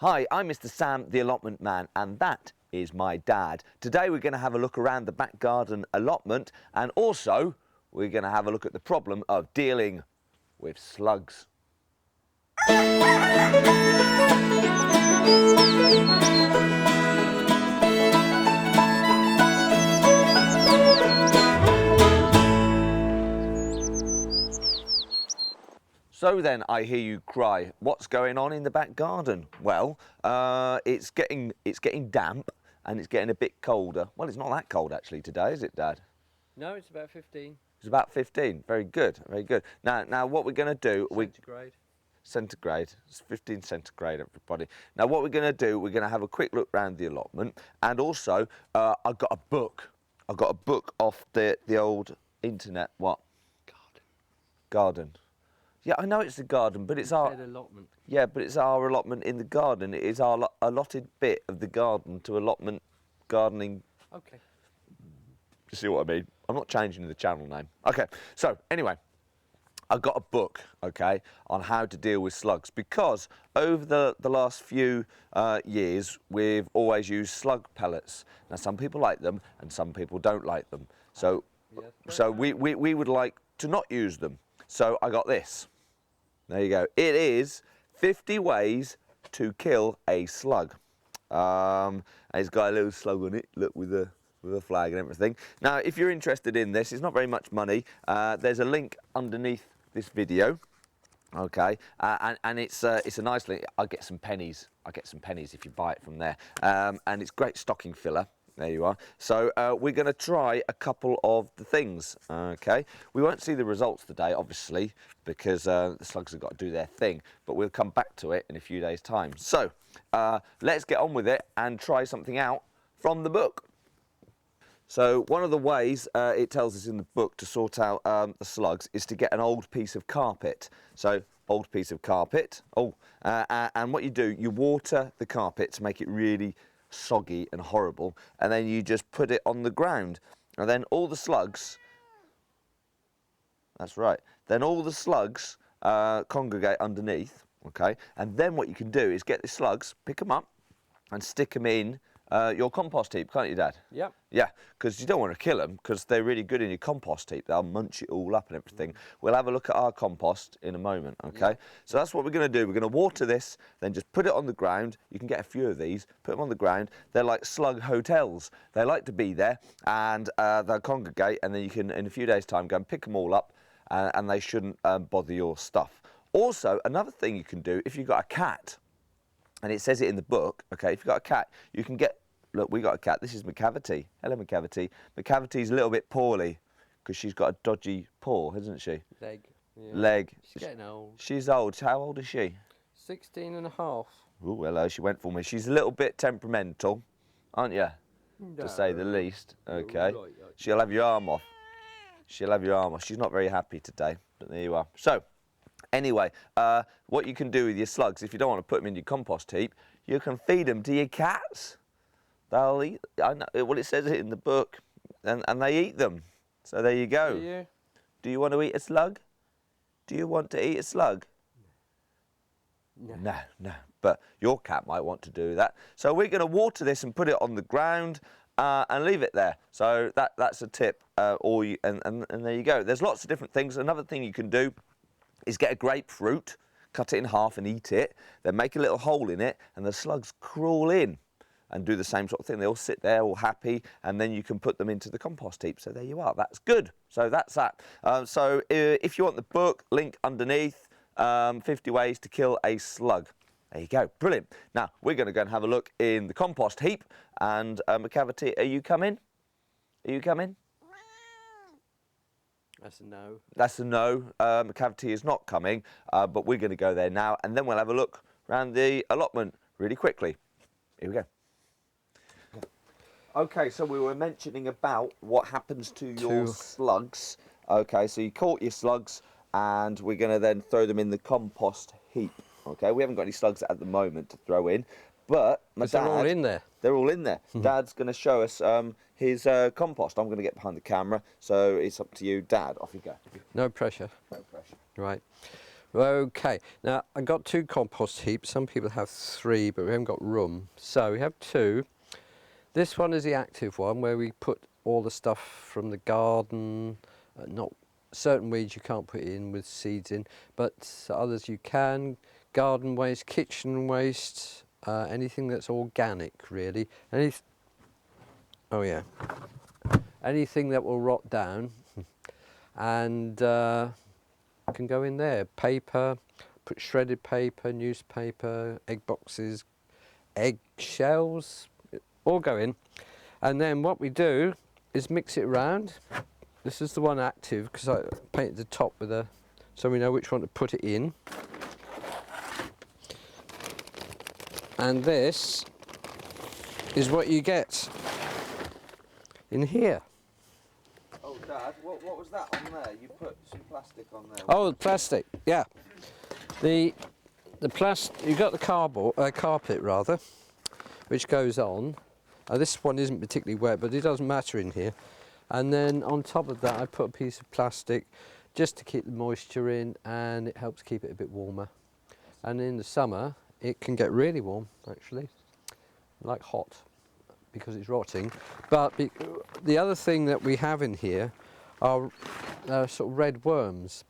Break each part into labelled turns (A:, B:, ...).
A: Hi, I'm Mr. Sam, the allotment man, and that is my dad. Today we're going to have a look around the back garden allotment, and also we're going to have a look at the problem of dealing with slugs. So then, I hear you cry, what's going on in the back garden? Well, it's getting damp and it's getting a bit colder. Well, it's not that cold actually today, is it, Dad?
B: No, it's about 15.
A: It's about 15. Very good, very good. Now what we're going to do...
B: Centigrade.
A: Centigrade. It's 15 centigrade, everybody. Now what we're going to do, we're going to have a quick look around the allotment, and also I've got a book. I've got a book off the old internet. What? Garden. Yeah, I know it's the garden, but it's our
B: allotment.
A: Yeah, but it's our allotment in the garden. It is our allotted bit of the garden to allotment gardening.
B: Okay.
A: You see what I mean? I'm not changing the channel name. Okay, so anyway, I've got a book, okay, on how to deal with slugs, because over the last few years, we've always used slug pellets. Now, some people like them and some people don't like them. So, we would like to not use them. So I got this. There you go. It is 50 ways to kill a slug. And it's got a little slug on it, look, with a flag and everything. Now, if you're interested in this, it's not very much money. There's a link underneath this video, okay, and it's a nice link. I'll get some pennies. I'll get some pennies if you buy it from there. And it's great stocking filler. There you are. So we're going to try a couple of the things, okay? We won't see the results today, obviously, because the slugs have got to do their thing, but we'll come back to it in a few days' time. So let's get on with it and try something out from the book. So one of the ways it tells us in the book to sort out the slugs is to get an old piece of carpet. So old piece of carpet. And what you do, you water the carpet to make it really soggy and horrible, and then you just put it on the ground, and then all the slugs, that's right, then all the slugs congregate underneath, okay, and then what you can do is get the slugs, pick them up and stick them in your compost heap, can't you, Dad?
B: Yep.
A: Yeah, because you don't want to kill them, because they're really good in your compost heap. They'll munch it all up and everything. We'll have a look at our compost in a moment, okay? Yep. So that's what we're going to do. We're going to water this, then just put it on the ground. You can get a few of these, put them on the ground. They're like slug hotels. They like to be there, and they'll congregate, and then you can, in a few days' time, go and pick them all up, and they shouldn't bother your stuff. Also, another thing you can do, if you've got a cat, and it says it in the book, okay, if you've got a cat, you can get, look, we got a cat, this is McCavity. Hello, McCavity. McCavity's a little bit poorly, because she's got a dodgy paw, hasn't she?
B: Leg. Yeah.
A: Leg.
B: She's getting old.
A: She's old. How old is she?
B: 16 and a half.
A: Oh, hello, she went for me. She's a little bit temperamental, aren't you? No. To say the least, okay. No, right. She'll have your arm off. She'll have your arm off. She's not very happy today, but there you are. So, anyway, what you can do with your slugs, if you don't want to put them in your compost heap, you can feed them to your cats. They'll eat, I know, well, it says it in the book, and they eat them. So there you go. Yeah. Do you want to eat a slug? Do you want to eat a slug? No. No, but your cat might want to do that. So we're going to water this and put it on the ground and leave it there. So that's a tip, and there you go. There's lots of different things. Another thing you can do is get a grapefruit, cut it in half and eat it, then make a little hole in it, and the slugs crawl in and do the same sort of thing. They all sit there all happy, and then you can put them into the compost heap. So there you are. That's good. So that's that. So if you want the book, link underneath, 50 ways to kill a slug. There you go. Brilliant. Now, we're going to go and have a look in the compost heap. And McCavity, are you coming? Are you coming?
B: That's a no.
A: That's a no. McCavity is not coming, but we're going to go there now, and then we'll have a look around the allotment really quickly. Here we go. Okay, so we were mentioning about what happens to your slugs. Okay, so you caught your slugs, and we're going to then throw them in the compost heap. Okay, we haven't got any slugs at the moment to throw in, but my dad...
B: They're all in there.
A: They're all in there. Dad's going to show us his compost. I'm going to get behind the camera, so it's up to you. Dad, off you go.
B: No pressure.
A: No pressure.
B: Right. Okay, now I got 2 compost heaps. Some people have 3, but we haven't got room. So we have 2. This one is the active one where we put all the stuff from the garden, not certain weeds you can't put in with seeds in, but others you can. Garden waste, kitchen waste, anything that's organic really. Oh yeah, anything that will rot down and can go in there. Paper, put shredded paper, newspaper, egg boxes, egg shells, all go in. And then what we do is mix it around. This is the one active because I painted the top with a, so we know which one to put it in. And this is what you get in here.
A: Oh, Dad, what was that on there? You put some plastic on there.
B: Oh, the plastic, yeah. The plastic, you've got the carpet rather, which goes on. This one isn't particularly wet, but it doesn't matter in here. And then on top of that, I put a piece of plastic just to keep the moisture in, and it helps keep it a bit warmer. And in the summer, it can get really warm, actually, like hot, because it's rotting. But the other thing that we have in here are sort of red worms.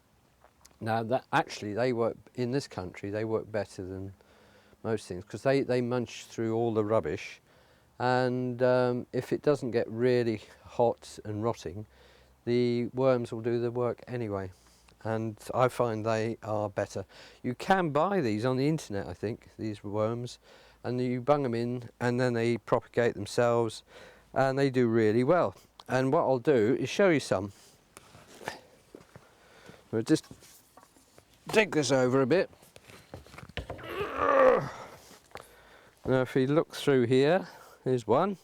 B: Now, that actually, they work in this country. They work better than most things because they munch through all the rubbish. And if it doesn't get really hot and rotting, the worms will do the work anyway. And I find they are better. You can buy these on the internet, I think, these worms, and you bung them in and then they propagate themselves and they do really well. And what I'll do is show you some. We'll just dig this over a bit. Now if you look through here, here's one.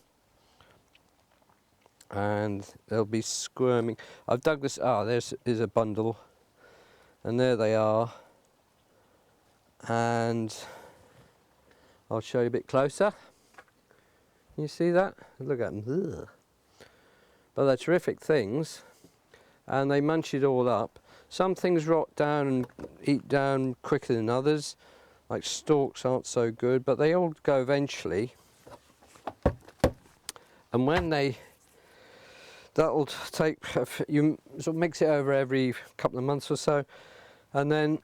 B: And they'll be squirming. I've dug this, there's a bundle. And there they are. And I'll show you a bit closer. Can you see that? Look at them. Ugh. But they're terrific things. And they munch it all up. Some things rot down and eat down quicker than others. Like stalks aren't so good, but they all go eventually. And when that'll take, you sort of mix it over every couple of months or so, and then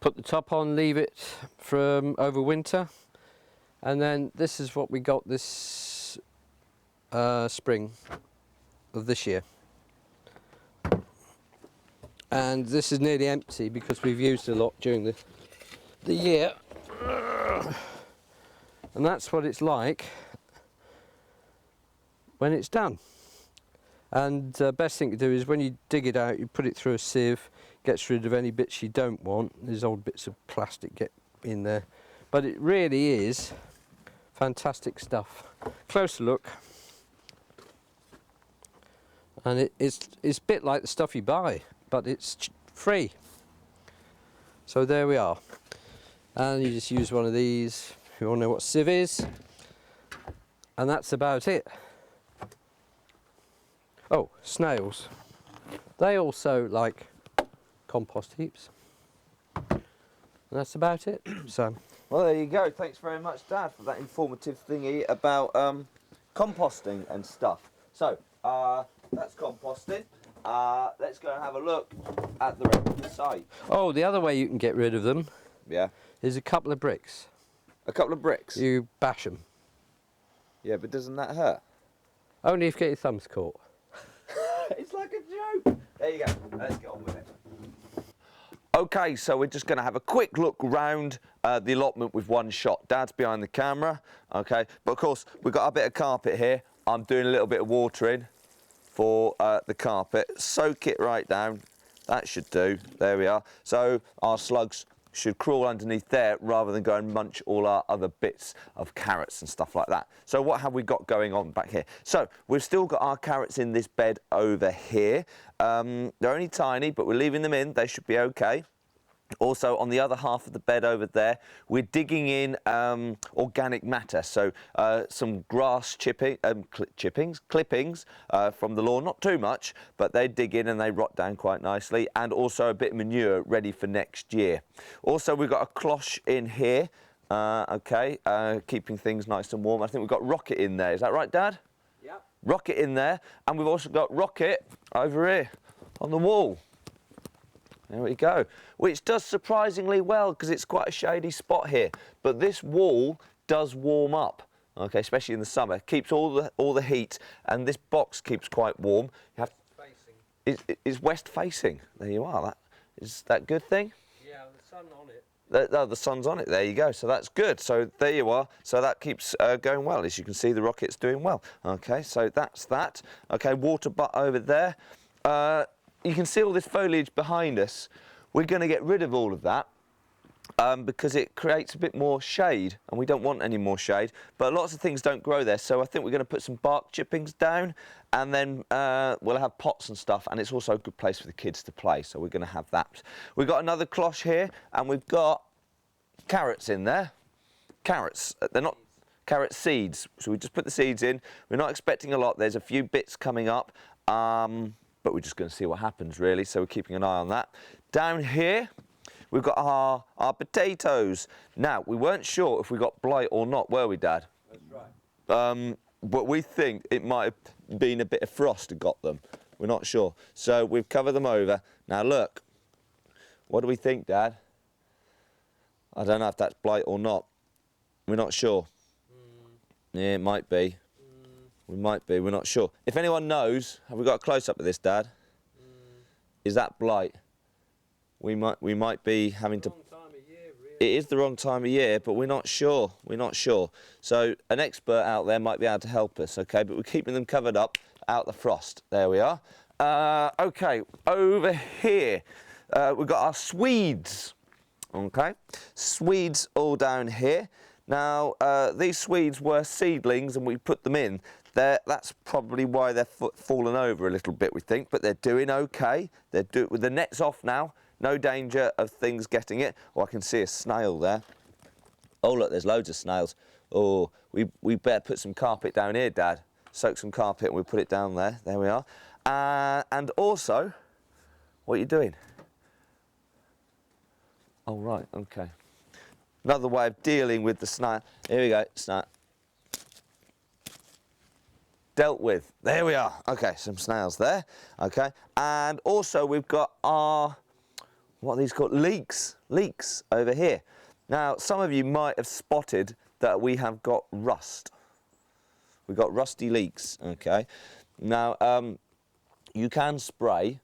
B: put the top on, leave it from over winter, and then this is what we got this spring of this year. And this is nearly empty because we've used a lot during the year. And that's what it's like when it's done. And the best thing to do is when you dig it out, you put it through a sieve, gets rid of any bits you don't want. There's old bits of plastic get in there. But it really is fantastic stuff. Closer look. And it's a bit like the stuff you buy, but it's free. So there we are. And you just use one of these if you want to know what sieve is. And that's about it. Oh, snails. They also like compost heaps. And that's about it. So,
A: well, there you go. Thanks very much, Dad, for that informative thingy about composting and stuff. So, that's composting. Let's go and have a look at the rest of the site.
B: oh, the other way you can get rid of them
A: Yeah.
B: is a couple of bricks.
A: A couple of bricks.
B: You bash them.
A: Yeah, but doesn't that hurt?
B: Only if you get your thumbs caught.
A: It's like a joke. There you go. Let's get on with it. Okay, so we're just going to have a quick look round the allotment with one shot. Dad's behind the camera, okay? But of course, we've got a bit of carpet here. I'm doing a little bit of watering for the carpet. Soak it right down. That should do. There we are. So our slugs should crawl underneath there rather than go and munch all our other bits of carrots and stuff like that. So what have we got going on back here? So we've still got our carrots in this bed over here. They're only tiny, but we're leaving them in. They should be okay. Also, on the other half of the bed over there, we're digging in organic matter. So some grass clippings from the lawn, not too much, but they dig in and they rot down quite nicely. And also a bit of manure ready for next year. Also, we've got a cloche in here, keeping things nice and warm. I think we've got Rocket in there. Is that right, Dad?
B: Yep.
A: Rocket in there. And we've also got Rocket over here on the wall. There we go, which does surprisingly well because it's quite a shady spot here. But this wall does warm up, okay, especially in the summer. Keeps all the heat, and this box keeps quite warm. You have it's west facing. There you are. That is that a good thing?
B: Yeah, the sun on it.
A: The sun's on it. There you go. So that's good. So there you are. So that keeps going well. As you can see, the Rocket's doing well. Okay, so that's that. Okay, water butt over there. You can see all this foliage behind us. We're going to get rid of all of that because it creates a bit more shade, and we don't want any more shade. But lots of things don't grow there, so I think we're going to put some bark chippings down, and then we'll have pots and stuff, and it's also a good place for the kids to play, so we're going to have that. We've got another cloche here, and we've got carrots in there. Carrots, they're not carrot seeds, so we just put the seeds in. We're not expecting a lot. There's a few bits coming up. But we're just going to see what happens, really, so we're keeping an eye on that. Down here, we've got our potatoes. Now, we weren't sure if we got blight or not, were we, Dad?
B: That's right.
A: But we think it might have been a bit of frost that got them. We're not sure. So we've covered them over. Now, look, what do we think, Dad? I don't know if that's blight or not. We're not sure. Yeah, it might be. We might be, we're not sure. If anyone knows, have we got a close-up of this, Dad? Is that blight? We might be having to...
B: Wrong time of year, really.
A: It is the wrong time of year, but we're not sure. We're not sure. So an expert out there might be able to help us, okay? But we're keeping them covered up out the frost. There we are. Okay, over here, we've got our Swedes, okay? Swedes all down here. Now, these Swedes were seedlings and we put them in. That's probably why they're fallen over a little bit, we think, but they're doing okay. With the net's off now, no danger of things getting it. Oh, I can see a snail there. Oh, look, there's loads of snails. Oh, we better put some carpet down here, Dad. Soak some carpet and we'll put it down there. There we are. And also, what are you doing? Oh, right, okay. Another way of dealing with the snail. Here we go, snail. Dealt with. There we are. Okay, some snails there. Okay, and also we've got our, what are these called? Leeks. Leeks over here. Now, some of you might have spotted that we have got rust. We've got rusty leeks, okay? Now, you can spray.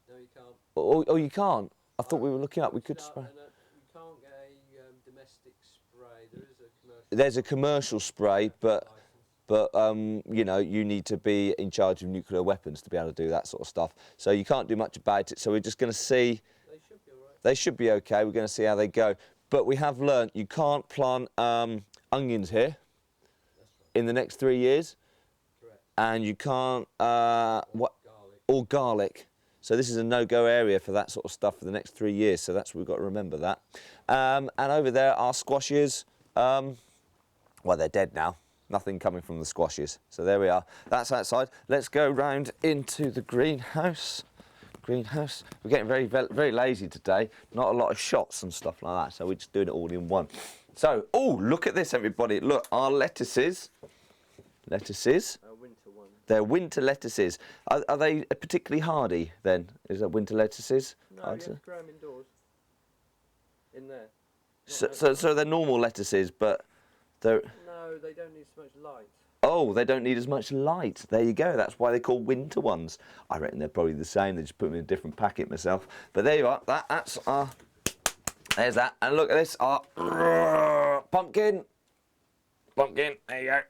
B: No, you can't.
A: Oh, you can't? I thought we were looking up, we could spray.
B: You can't get a domestic spray. There is a commercial.
A: There's a commercial spray, but you know, you need to be in charge of nuclear weapons to be able to do that sort of stuff. So you can't do much about it. So we're just going to see.
B: They should be all right.
A: They should be okay. We're going to see how they go. But we have learnt you can't plant onions here in the next 3 years.
B: Correct.
A: And you can't
B: Garlic.
A: or garlic. So this is a no-go area for that sort of stuff for the next 3 years. So that's we've got to remember that. And over there are squashes. Well, they're dead now. Nothing coming from the squashes. So there we are. That's outside. Let's go round into the greenhouse. Greenhouse. We're getting very, very lazy today. Not a lot of shots and stuff like that. So we're just doing it all in one. So, oh, look at this, everybody. Look, our lettuces. Lettuces.
B: Winter ones.
A: They're winter lettuces. Are they particularly hardy then? Is that winter lettuces?
B: No, you have to grow them indoors. In there.
A: So they're normal lettuces, but they're...
B: No, they don't need so much light.
A: Oh, they don't need as much light. There you go. That's why they're called winter ones. I reckon they're probably the same. They just put them in a different packet myself. But there you are. That's our... There's that. And look at this. Our pumpkin. Pumpkin. There you go.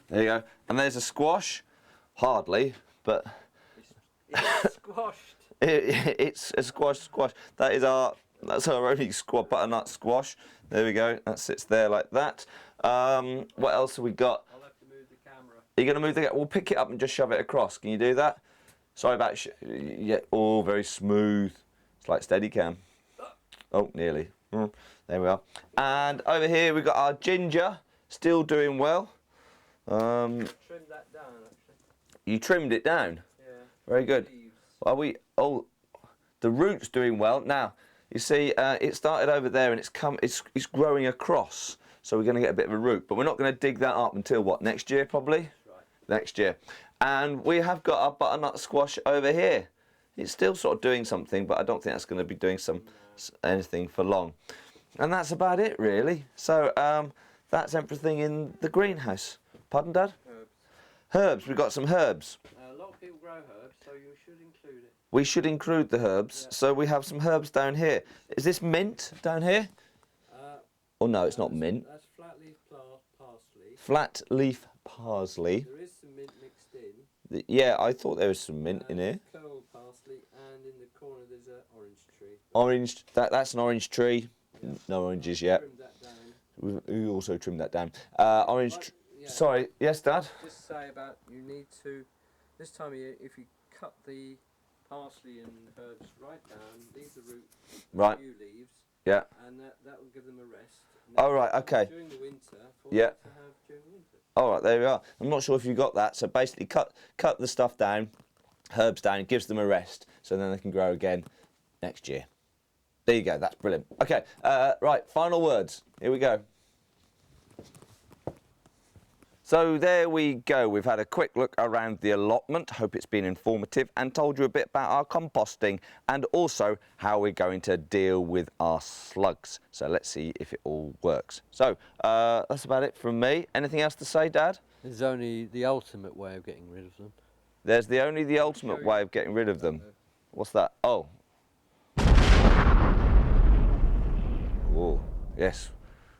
A: There you go. And there's a squash. Hardly, but...
B: It's squashed.
A: It's a squash. That is that's our only butternut squash. There we go. That sits there like that. What else have we got?
B: I'll have to move the camera.
A: Are you going to move the camera? We'll pick it up and just shove it across. Can you do that? Sorry about... yeah, oh, very smooth. It's like Steadicam. Oh, nearly. There we are. And over here we've got our ginger, still doing well.
B: Trimmed that down, actually.
A: You trimmed it down?
B: Yeah.
A: Very good. Oh, the root's doing well. Now, you see, it started over there and it's growing across. So we're going to get a bit of a root. But we're not going to dig that up until what, next year probably?
B: That's right.
A: Next year. And we have got our butternut squash over here. It's still sort of doing something, but I don't think that's going to be doing anything for long. And that's about it, really. So that's everything in the greenhouse. Pardon, Dad?
B: Herbs.
A: Herbs. We've got some herbs.
B: A lot of people grow herbs, so you should include it.
A: We should include the herbs. Yeah. So we have some herbs down here. Is this mint down here? Oh no, it's not mint.
B: That's flat leaf parsley.
A: Flat leaf parsley.
B: There is some mint mixed in.
A: Yeah, I thought there was some mint in here.
B: Curled parsley, and in the corner there's an orange tree.
A: Orange. That's an orange tree. Yeah. No oranges yet.
B: Trimmed that down.
A: We also trimmed that down. Orange.
B: Yeah.
A: Sorry. Yes, Dad.
B: Just say about you need to this time of year if you cut the parsley and herbs right down, leave the root,
A: right.
B: few leaves.
A: Yeah.
B: And that will give them a rest.
A: Oh right. Okay.
B: During the winter.
A: Yeah.
B: To have during the winter.
A: All right, there we are. I'm not sure if you got that. So basically, cut the stuff down, herbs down, gives them a rest, so then they can grow again next year. There you go. That's brilliant. Okay, right. Final words. Here we go. So there we go. We've had a quick look around the allotment. Hope it's been informative and told you a bit about our composting and also how we're going to deal with our slugs. So let's see if it all works. So that's about it from me. Anything else to say, Dad?
B: There's only the ultimate way of getting rid of them.
A: There's only the ultimate way of getting rid of them. What's that? Oh. Oh, yes.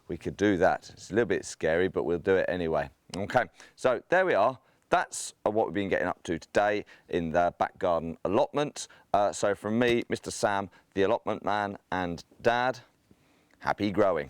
A: We could do that. It's a little bit scary, but we'll do it anyway. Okay, so there we are. That's what we've been getting up to today in the back garden allotment. So from me, Mr. Sam, the allotment man, and Dad, happy growing.